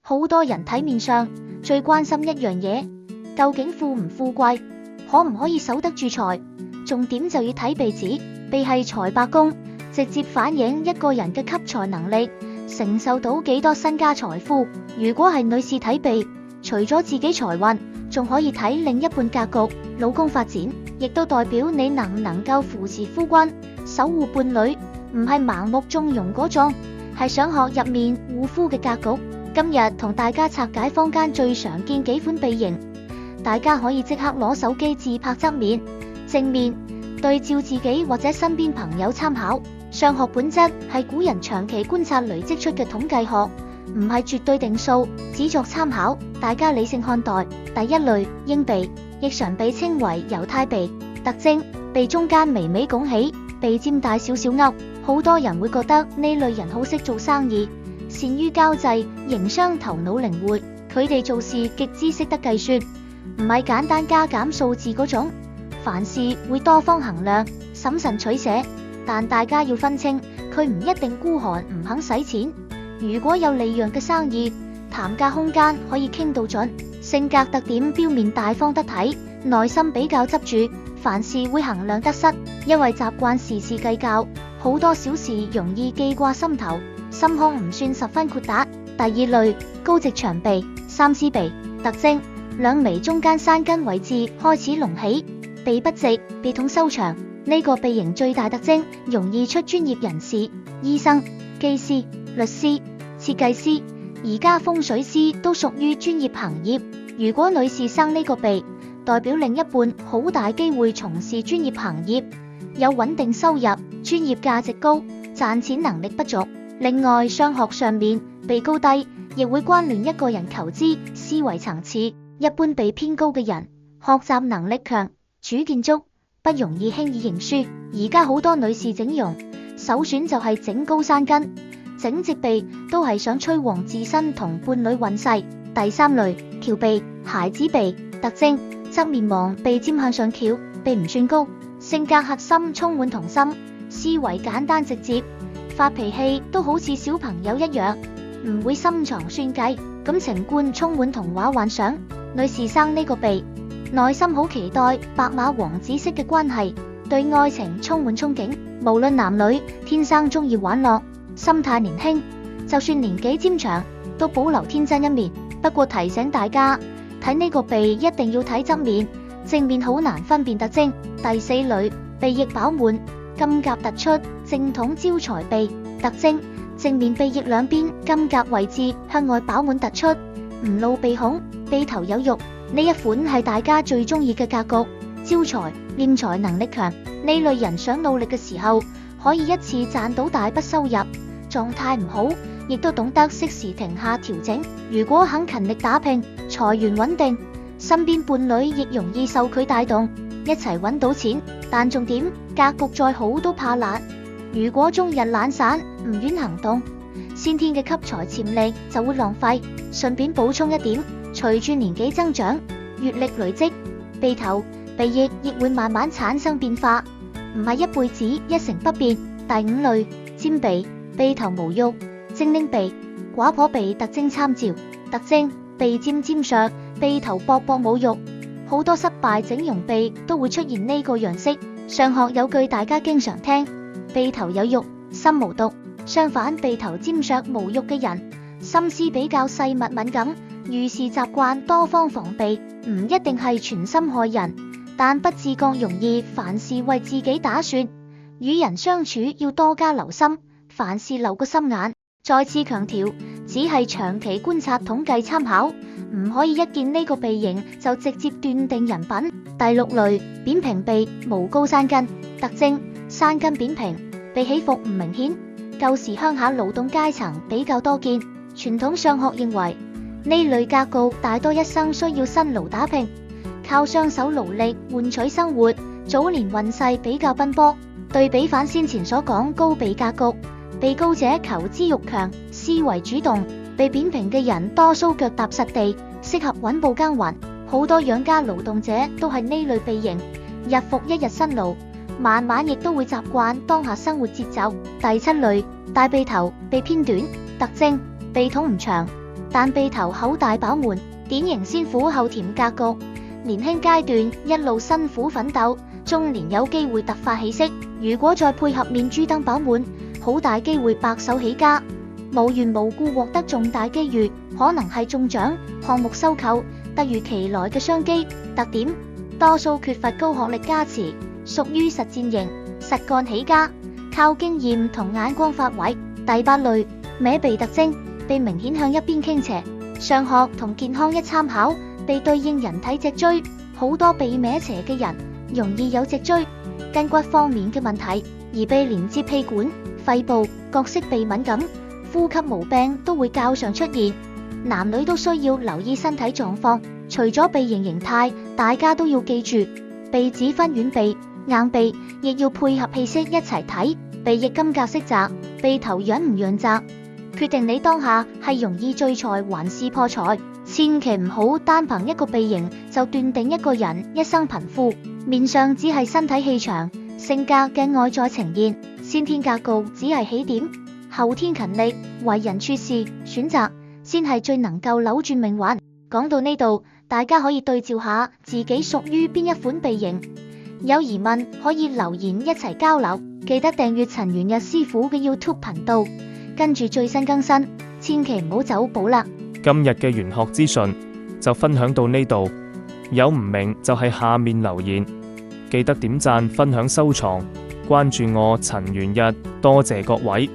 好多人體面上最關心一樣嘢，究竟富唔富貴，可唔可以守得住財？重點就要睇鼻子，鼻係財帛宮，直接反映一個人嘅吸財能力，承受到幾多身家財富。如果係女士睇鼻，除咗自己財運，仲可以睇另一半格局、老公發展，亦都代表你能唔能夠扶持夫君、守護伴侶，唔係盲目縱容嗰種，係想學入面護膚嘅格局。今日同大家拆解坊間最常見幾款鼻型，大家可以即刻攞手機自拍側面、正面，對照自己或者身邊朋友參考。相學本質係古人長期觀察累積出嘅統計學，唔係絕對定數，只作參考，大家理性看待。第一類，鷹鼻，亦常被稱為猶太鼻。特徵，鼻中間微微拱起，鼻尖大少少凹。好多人會覺得呢類人好識做生意，善於交際、營商，頭腦靈活。佢哋做事極之識得計算，唔係簡單加減數字嗰種，凡事會多方衡量、審慎取捨。但大家要分清，佢唔一定孤寒唔肯使錢。如果有利潤嘅生意，談價空間可以傾到盡。性格特點，表面大方得體，內心比較執著，凡事會衡量得失，因為習慣事事計較，好多小事容易記掛心頭，心胸唔算十分豁達。第二類，高直長鼻，三獅鼻。特徵，兩眉中間山根位置開始隆起，鼻不直，鼻筒修長。呢個鼻型最大特徵，容易出專業人士、醫生、機師、律師、設計師，而家風水師都屬於專業行業。如果女士生呢個鼻，代表另一半好大機會從事專業行業，有穩定收入，專業價值高，賺錢能力不俗。另外，相學上面，鼻高低亦會關聯一個人求知思維層次。一般鼻偏高嘅人，學習能力強，主見足，不容易輕易認輸。而家好多女士整容，首選就係整高山根，整直鼻都係想催旺自身同伴侶運勢。第三類，翹鼻，孩子鼻。特徵，側面望，鼻尖向上翹，鼻唔算高，性格核心充滿童心，思維簡單直接，發脾氣都好似小朋友一樣，唔會深藏算計，感情觀充滿童話幻想。女士生呢個鼻，內心好期待白馬王子式嘅關係，對愛情充滿憧憬。無論男女，天生中意玩樂，心態年輕，就算年紀漸長，都保留天真一面。不過提醒大家，睇呢個鼻一定要睇側面，正面好難分辨特徵。第四類，鼻翼飽滿，金甲突出，正統招財鼻。特徵，正面鼻翼兩邊金甲位置向外飽滿突出，唔露鼻孔，鼻頭有肉。呢一款係大家最中意嘅格局，招財、斂財能力強。呢類人想努力嘅時候，可以一次賺到大筆收入。狀態唔好，亦都懂得適時停下調整。如果肯勤力打拼，財源穩定，身邊伴侶亦容易受佢帶動，一齊揾到錢。但重點，格局再好都怕懶。如果終日懶散，唔願行動，先天嘅吸財潛力就會浪費。順便補充一點，隨住年紀增長，閱歷累積，鼻頭、鼻翼亦會慢慢產生變化，唔係一輩子一成不變。第五類，尖鼻，鼻頭無肉，精靈鼻，寡婆鼻。特徵參照，特徵，鼻尖尖削，鼻頭薄薄冇肉。好多失敗整容鼻都會出現呢個樣式。相學有句大家經常聽，鼻頭有肉，心無毒。相反，鼻頭尖削無肉嘅人，心思比較細密敏感，遇事習慣多方防備，唔一定係全心害人，但不自覺容易凡事為自己打算。與人相處要多加留心，凡事留個心眼。再次強調，只係長期觀察統計參考，唔可以一見呢個鼻型就直接斷定人品。第六類，扁平鼻，無高山根。特徵，山根扁平，鼻起伏唔明顯。舊時鄉下勞動階層比較多見。傳統相學認為，呢類格局大多一生需要辛勞打拼，靠雙手勞力換取生活，早年運勢比較奔波。對比反先前所講高鼻格局，鼻高者求知欲強，思維主動；鼻扁平嘅人多數腳踏實地，適合穩步耕耘。好多養家勞動者都係呢類鼻型，日復一日辛勞，慢慢亦都會習慣當下生活節奏。第七類，大鼻頭，鼻偏短。特徵，鼻筒唔長，但鼻頭口大飽滿，典型先苦後甜格局。年輕階段一路辛苦奮鬥，中年有機會突發起色。如果再配合面珠燈飽滿，好大機會白手起家，無緣無故獲得重大機遇，可能係中獎、項目收購、突如其來嘅商機。特點：多數缺乏高學歷加持，屬於實戰型，實幹起家，靠經驗同眼光發圍。第八類，歪鼻特徵，鼻明顯向一邊傾斜，上學同健康一參考，鼻對應人體脊椎，好多鼻歪斜嘅人容易有脊椎、筋骨方面嘅問題，而鼻連接氣管、肺部，角色鼻敏感，呼吸毛病都會較常出現。男女都需要留意身體狀況。除咗鼻型形態，大家都要記住，鼻子分軟鼻、硬鼻，亦要配合氣息一齊睇。鼻翼金格色澤，鼻頭潤唔潤澤，決定你當下係容易聚財還是破財。千祈唔好單憑一個鼻型就斷定一個人一生貧富。面相只係身體氣場，性格嘅外在呈現。先天格局只係起點，後天勤力、為人處事、選擇，先係最能夠扭轉命運。講到呢度，大家可以對照下自己屬於邊一款鼻型，有疑問可以留言一齊交流。記得訂閱陳元日師傅嘅 YouTube 頻道，跟住最新更新，千祈唔好走寶啦。今日嘅玄學資訊就分享到呢度，有唔明就喺下面留言，記得點讚、分享、收藏，關注我陳元日，多謝各位。